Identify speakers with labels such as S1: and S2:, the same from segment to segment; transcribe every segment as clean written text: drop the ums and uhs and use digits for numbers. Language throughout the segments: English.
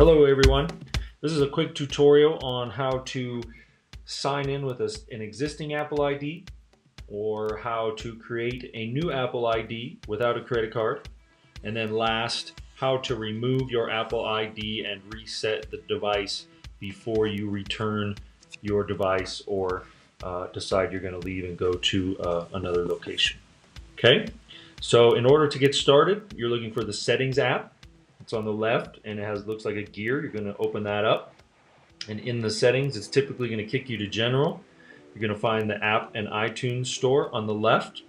S1: Hello everyone. This is a quick tutorial on how to sign in with an existing Apple ID or how to create a new Apple ID without a credit card. And then last, how to remove your Apple ID and reset the device before you return your device or decide you're going to leave and go to another location. Okay, so in order to get started, you're looking for the Settings app. It's on the left and it looks like a gear. You're going to open that up, and in the settings it's typically going to kick you to General. You're going to find the App and iTunes Store on the left,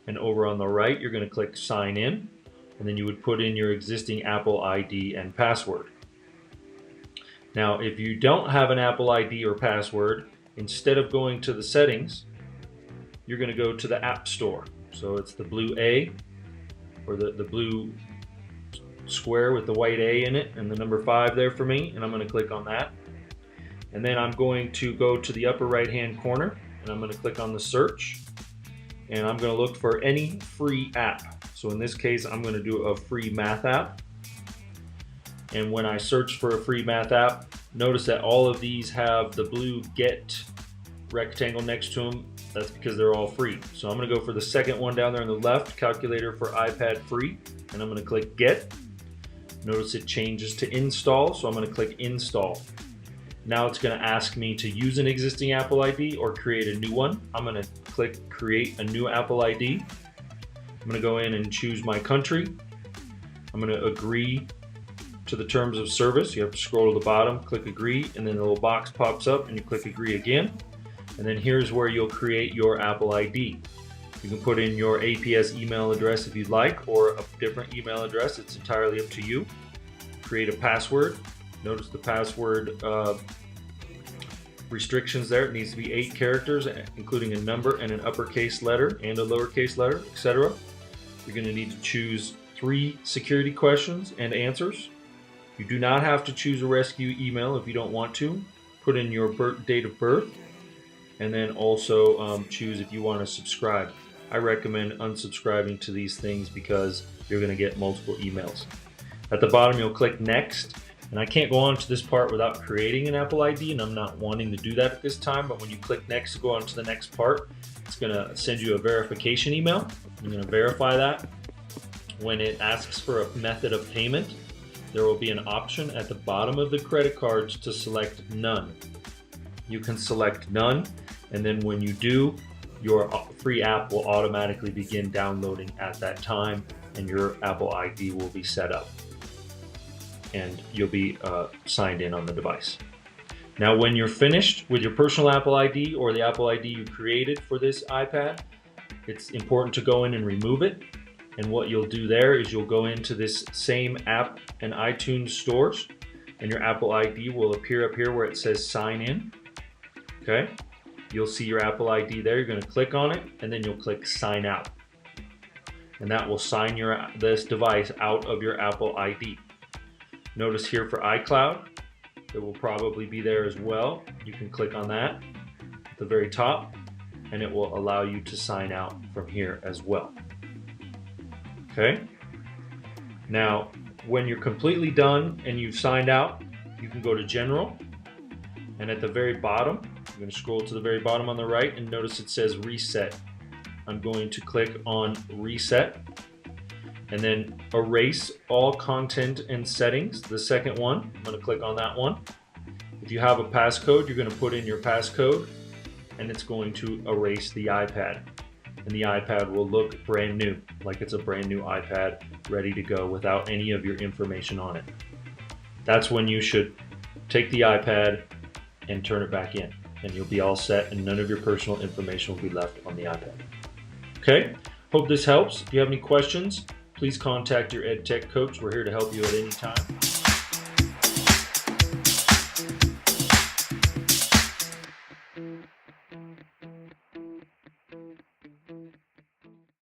S1: and over on the right you're going to click Sign In, and then you would put in your existing Apple ID and password. Now if you don't have an Apple ID or password, instead of going to the settings, you're going to go to the App Store. So it's the blue A, or the blue square with the white A in it and the number 5 there for me, and I'm going to click on that. And then I'm going to go to the upper right hand corner and I'm going to click on the search, and I'm going to look for any free app. So in this case I'm going to do a free math app, and when I search for a free math app, notice that all of these have the blue get rectangle next to them. That's because they're all free. So I'm going to go for the second one down there on the left, calculator for iPad free, and I'm going to click get. Notice it changes to install, so I'm going to click install. Now it's going to ask me to use an existing Apple ID or create a new one. I'm going to click create a new Apple ID. I'm going to go in and choose my country. I'm going to agree to the terms of service. You have to scroll to the bottom, click agree, and then the little box pops up and you click agree again. And then here's where you'll create your Apple ID. You can put in your APS email address if you'd like, or a different email address. It's entirely up to you. Create a password. Notice the password restrictions there. It needs to be 8 characters, including a number and an uppercase letter and a lowercase letter, etc. You're going to need to choose 3 security questions and answers. You do not have to choose a rescue email if you don't want to. Put in your date of birth, and then also choose if you want to subscribe. I recommend unsubscribing to these things because you're going to get multiple emails. At the bottom you'll click next, and I can't go on to this part without creating an Apple ID, and I'm not wanting to do that at this time, but when you click next to go on to the next part, it's going to send you a verification email. You're going to verify that. When it asks for a method of payment, there will be an option at the bottom of the credit cards to select none. You can select none, and then when you do, your free app will automatically begin downloading at that time, and your Apple ID will be set up, and you'll be signed in on the device. Now when you're finished with your personal Apple ID or the Apple ID you created for this iPad, it's important to go in and remove it. And what you'll do there is you'll go into this same app and iTunes stores, and your Apple ID will appear up here where it says sign in. Okay, you'll see your Apple ID there. You're going to click on it, and then you'll click sign out, and that will sign this device out of your Apple ID. Notice here for iCloud, it will probably be there as well. You can click on that at the very top, and it will allow you to sign out from here as well. Okay, now when you're completely done and you've signed out, you can go to General, and at the very bottom, I'm going to scroll to the very bottom on the right, and notice it says reset. I'm going to click on reset, and then erase all content and settings, the second one. I'm going to click on that one. If you have a passcode, you're going to put in your passcode, and it's going to erase the iPad, and the iPad will look brand new, like it's a brand new iPad ready to go without any of your information on it. That's when you should take the iPad and turn it back in, and you'll be all set, and none of your personal information will be left on the iPad. Okay, hope this helps. If you have any questions, please contact your EdTech coach. We're here to help you at any time.